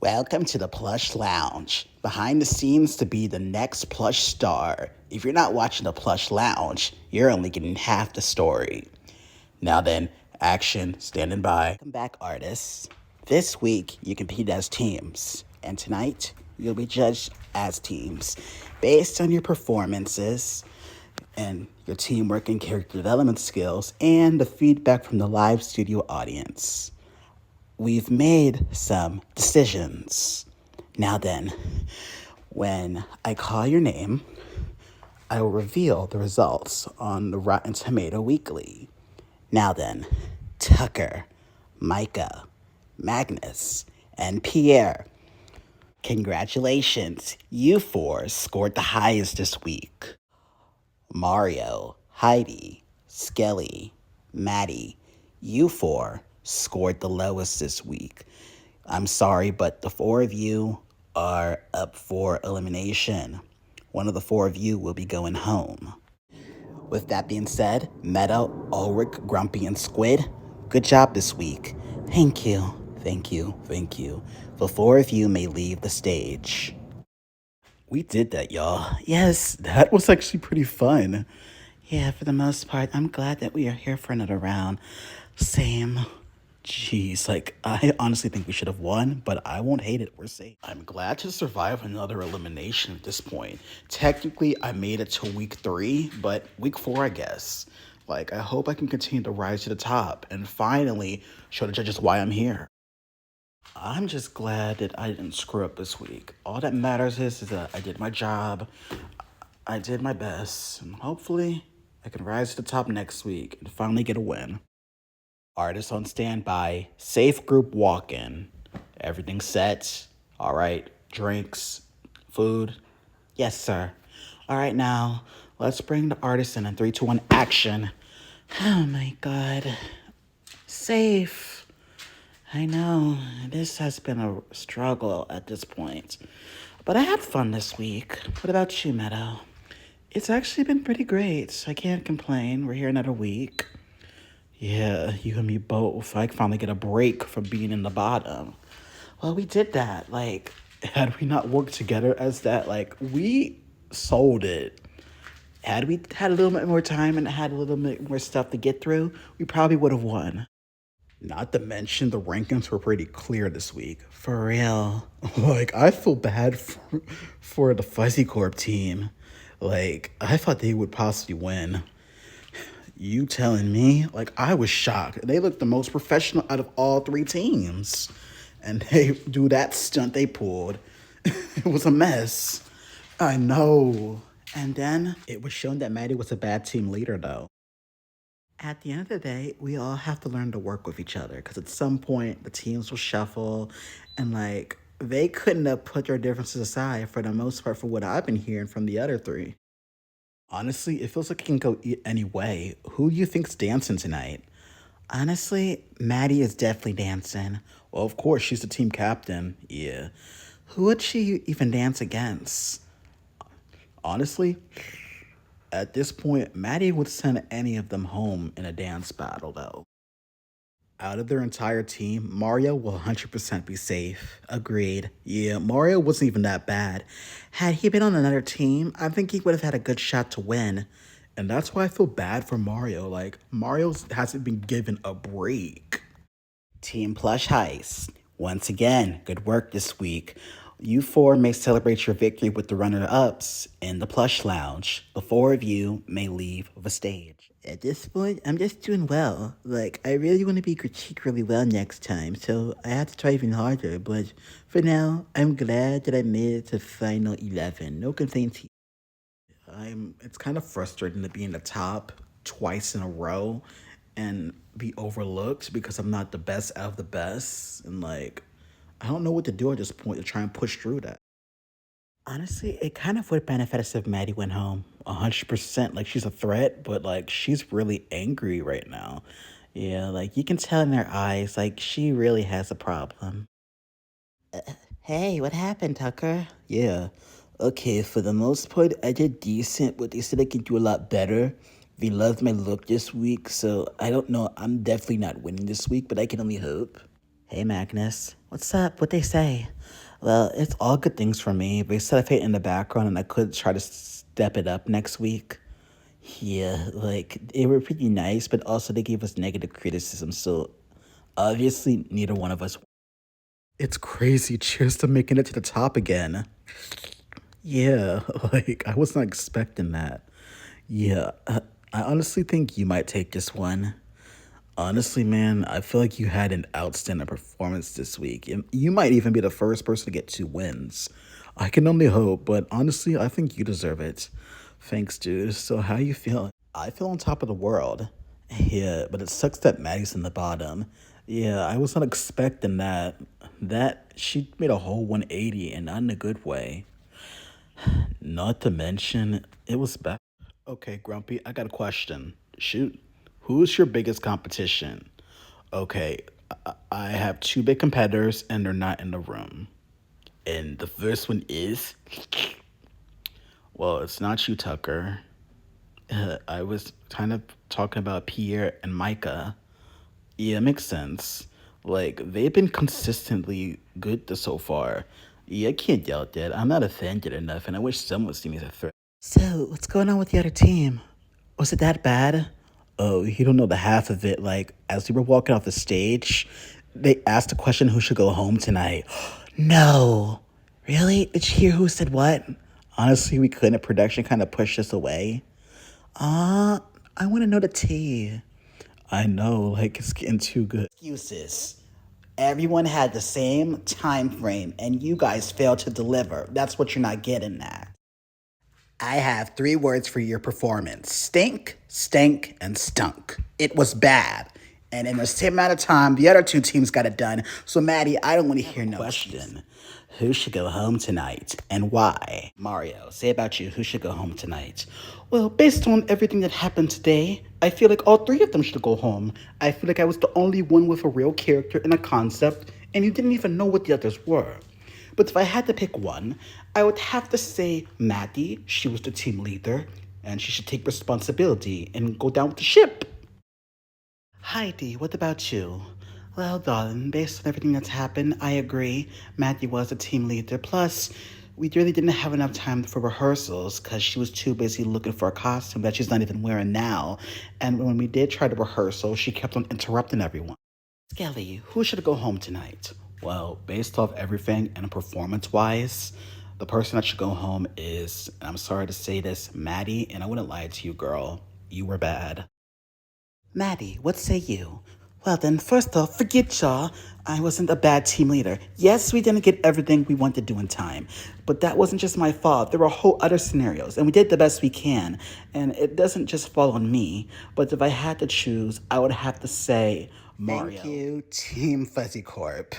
Welcome to the Plush Lounge. Behind the scenes to be the next plush star. If you're not watching the Plush Lounge, you're only getting half the story. Now then, action, standing by. Welcome back, artists. This week, you compete as teams. And tonight, you'll be judged as teams based on your performances and your teamwork and character development skills and the feedback from the live studio audience. We've made some decisions. Now then, when I call your name, I will reveal the results on the Rotten Tomato Weekly. Now then, Tucker, Micah, Magnus, and Pierre. Congratulations, you four scored the highest this week. Mario, Heidi, Skelly, Maddie, you four scored the lowest this week. I'm sorry, but the four of you are up for elimination. One of the four of you will be going home. With that being said, Meta, Ulrich, Grumpy, and Squid, good job this week. Thank you, thank you, thank you. The four of you may leave the stage. We did that, y'all. Yes, that was actually pretty fun. Yeah, for the most part, I'm glad that we are here for another round. Same. Jeez, I honestly think we should have won, but I won't hate it. We're safe. I'm glad to survive another elimination at this point. Technically, I made it to week 3, but week 4, I guess. I hope I can continue to rise to the top and finally show the judges why I'm here. I'm just glad that I didn't screw up this week. All that matters is that I did my job. I did my best, and hopefully I can rise to the top next week and finally get a win. Artists on standby, safe group walk-in. Everything set. All right, drinks, food. Yes, sir. All right, now let's bring the artists in 3, 2, 1, action. Oh my God. Safe. I know, this has been a struggle at this point. But I had fun this week. What about you, Meadow? It's actually been pretty great. I can't complain. We're here another week. Yeah, you and me both. I finally get a break from being in the bottom. Well, we did that. Had we not worked together as that, we sold it. Had we had a little bit more time and had a little bit more stuff to get through, we probably would have won. Not to mention the rankings were pretty clear this week. For real. I feel bad for the Fuzzy Corp team. I thought they would possibly win. You telling me? I was shocked. They looked the most professional out of all 3 teams. And they do that stunt they pulled. It was a mess. I know. And then it was shown that Maddie was a bad team leader, though. At the end of the day, we all have to learn to work with each other because at some point the teams will shuffle and they couldn't have put their differences aside for the most part for what I've been hearing from the other 3. Honestly, it feels like it can go any way. Who do you think's dancing tonight? Honestly, Maddie is definitely dancing. Well, of course, she's the team captain. Yeah. Who would she even dance against? Honestly, at this point, Maddie would send any of them home in a dance battle, though. Out of their entire team, Mario will 100% be safe. Agreed. Yeah, Mario wasn't even that bad. Had he been on another team, I think he would have had a good shot to win. And that's why I feel bad for Mario. Mario hasn't been given a break. Team Plush Heist. Once again, good work this week. You 4 may celebrate your victory with the runner-ups in the Plush Lounge. The 4 of you may leave the stage. At this point, I'm just doing well. I really want to be critiqued really well next time, so I have to try even harder. But for now, I'm glad that I made it to final 11. No complaints here. It's kind of frustrating to be in the top twice in a row and be overlooked because I'm not the best out of the best. And I don't know what to do at this point to try and push through that. Honestly, it kind of would benefit us if Maddie went home 100%. She's a threat, but she's really angry right now. Yeah, you can tell in her eyes, she really has a problem. Hey, what happened, Tucker? Yeah. Okay, for the most part, I did decent, but they said I could do a lot better. They loved my look this week, so I don't know. I'm definitely not winning this week, but I can only hope. Hey, Magnus. What's up? What they say? Well, it's all good things for me. They said if I hit in the background and I could try to step it up next week. Yeah, like they were pretty nice, but also they gave us negative criticism. So obviously, neither one of us. It's crazy. Cheers to making it to the top again. Yeah, like I was not expecting that. Yeah, I honestly think you might take this one. Honestly, man, I feel like you had an outstanding performance this week. And you might even be the first person to get 2 wins. I can only hope, but honestly, I think you deserve it. Thanks, dude. So, how you feeling? I feel on top of the world. Yeah, but it sucks that Maddie's in the bottom. Yeah, I was not expecting that. She made a whole 180 and not in a good way. Not to mention, it was bad. Okay, Grumpy, I got a question. Shoot. Who's your biggest competition? Okay, I have two big competitors and they're not in the room. And the first one is, well, it's not you, Tucker. I was kind of talking about Pierre and Micah. Yeah, it makes sense. Like, they've been consistently good so far. Yeah, I can't doubt that. I'm not offended enough, and I wish someone would see me as a threat. So, what's going on with the other team? Was it that bad? Oh, you don't know the half of it. Like, as we were walking off the stage, they asked the question who should go home tonight. No. Really? Did you hear who said what? Honestly, we couldn't. Production kind of pushed us away. Uh, I want to know the tea. I know, like, it's getting too good. Excuses. Everyone had the same time frame, and you guys failed to deliver. That's what you're not getting at. I have 3 words for your performance: stink, stank, and stunk. It was bad. And in the same amount of time, the other 2 teams got it done. So, Maddie, I don't want to hear no question. Who should go home tonight and why? Mario, say about you, who should go home tonight? Well, based on everything that happened today, I feel like all 3 of them should go home. I feel like I was the only one with a real character and a concept, and you didn't even know what the others were. But if I had to pick one, I would have to say Maddie. She was the team leader, and she should take responsibility and go down with the ship. Heidi, what about you? Well, darling, based on everything that's happened, I agree. Maddie was the team leader. Plus, we really didn't have enough time for rehearsals because she was too busy looking for a costume that she's not even wearing now. And when we did try to rehearsal, she kept on interrupting everyone. Skelly, who should go home tonight? Well, based off everything and performance wise, the person that should go home is, and I'm sorry to say this, Maddie, and I wouldn't lie to you, girl. You were bad. Maddie, what say you? Well, then, first off, forget y'all. I wasn't a bad team leader. Yes, we didn't get everything we wanted to do in time, but that wasn't just my fault. There were whole other scenarios, and we did the best we can. And it doesn't just fall on me, but if I had to choose, I would have to say Mario. Thank you, Team Fuzzy Corp.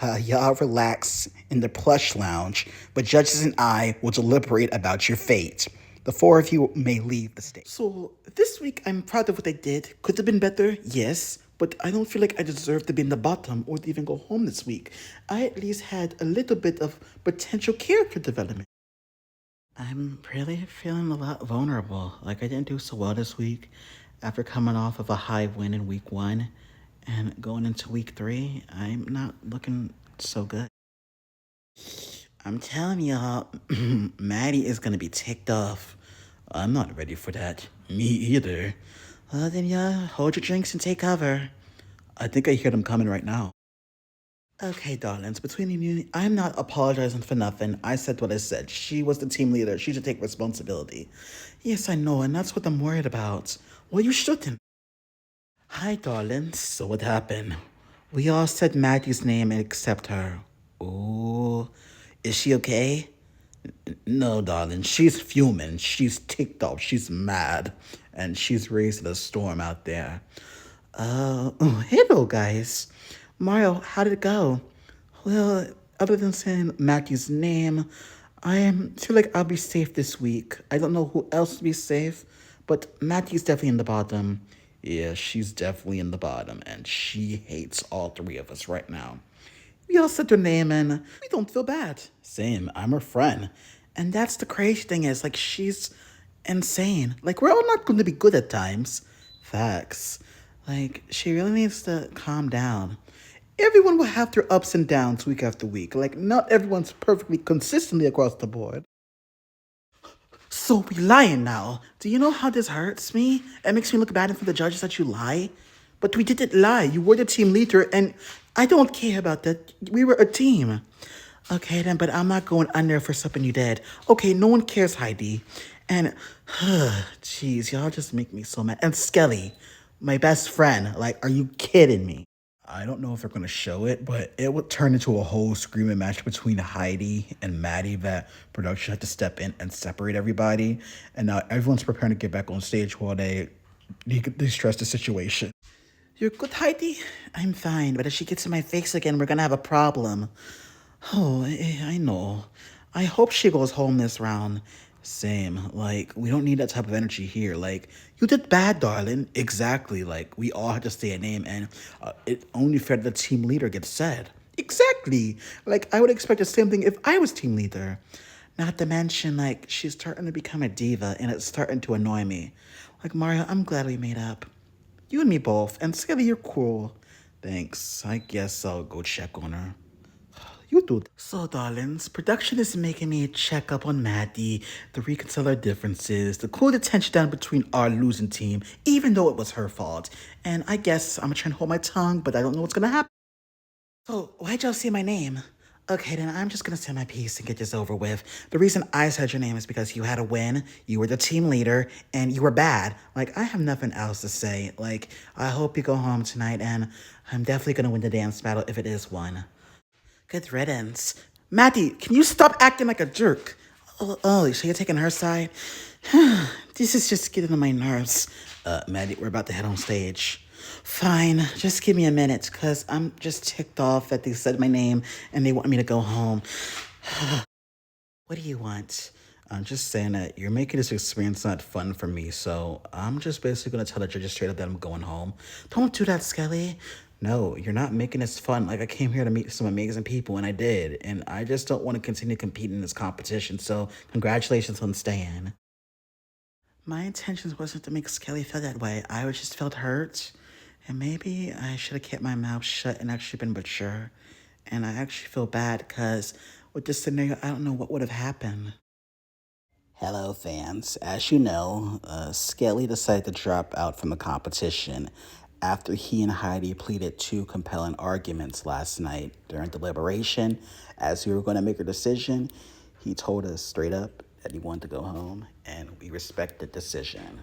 Well, y'all relax in the Plush Lounge, but judges and I will deliberate about your fate. The 4 of you may leave the stage. So, this week I'm proud of what I did. Could have been better, yes, but I don't feel like I deserve to be in the bottom or to even go home this week. I at least had a little bit of potential character development. I'm really feeling a lot vulnerable. Like, I didn't do so well this week after coming off of a high win in week 1 and going into week 3. I'm not looking so good. I'm telling y'all, Maddie is gonna be ticked off. I'm not ready for that. Me either. Well, then, y'all, hold your drinks and take cover. I think I hear them coming right now. Okay, darlings, between you and me, I'm not apologizing for nothing. I said what I said. She was the team leader. She should take responsibility. Yes, I know, and that's what I'm worried about. Well, you shouldn't. Hi, darlings. So what happened? We all said Maggie's name except her. Oh, is she okay? No, darling. She's fuming. She's ticked off. She's mad. And she's raising a storm out there. Hello, guys. Mario, how did it go? Well, other than saying Maggie's name, feel like I'll be safe this week. I don't know who else will be safe, but Maggie's definitely in the bottom. Yeah, she's definitely in the bottom, and she hates all 3 of us right now. We all said her name and we don't feel bad. Same, I'm her friend. And that's the crazy thing is, like, she's insane. Like, we're all not going to be good at times. Facts. Like, she really needs to calm down. Everyone will have their ups and downs week after week. Like, not everyone's perfectly consistently across the board. So we lying now. Do you know how this hurts me? It makes me look bad in front of the judges that you lie. But we didn't lie. You were the team leader, and I don't care about that. We were a team. Okay then, but I'm not going under for something you did. Okay, no one cares, Heidi. And, jeez, y'all just make me so mad. And Skelly, my best friend, like, are you kidding me? I don't know if they're gonna show it, but it would turn into a whole screaming match between Heidi and Maddie that production had to step in and separate everybody. And now everyone's preparing to get back on stage while they stress the situation. You're good, Heidi? I'm fine, but if she gets in my face again, we're gonna have a problem. Oh, I know. I hope she goes home this round. Same. Like, we don't need that type of energy here. Like, you did bad, darling. Exactly. Like, we all had to say a name, and it only fair that the team leader gets said. Exactly. Like, I would expect the same thing if I was team leader. Not to mention, like, she's starting to become a diva, and it's starting to annoy me. Like, Mario, I'm glad we made up. You and me both. And Skelly, you're cool. Thanks. I guess I'll go check on her. You do. So, darlings, production is making me check up on Maddie, to reconcile our differences, to cool the tension down between our losing team, even though it was her fault. And I guess I'm gonna try and hold my tongue, but I don't know what's gonna happen. So, why'd y'all say my name? Okay, then I'm just gonna say my piece and get this over with. The reason I said your name is because you had a win, you were the team leader, and you were bad. Like, I have nothing else to say. Like, I hope you go home tonight, and I'm definitely gonna win the dance battle if it is one. Good riddance. Maddie, can you stop acting like a jerk? Oh, so you're taking her side? This is just getting on my nerves. Maddie, we're about to head on stage. Fine, just give me a minute, because I'm just ticked off that they said my name and they want me to go home. What do you want? I'm just saying that you're making this experience not fun for me, so I'm just basically gonna tell the judges straight up that I'm going home. Don't do that, Skelly. No, you're not making this fun. Like, I came here to meet some amazing people, and I did. And I just don't want to continue competing in this competition, so congratulations on staying. My intentions wasn't to make Skelly feel that way. I was just felt hurt. And maybe I should have kept my mouth shut and actually been mature. And I actually feel bad because with this scenario, I don't know what would have happened. Hello, fans. As you know, Skelly decided to drop out from the competition after he and Heidi pleaded two compelling arguments last night during deliberation. As we were going to make a decision, he told us straight up that he wanted to go home, and we respect the decision.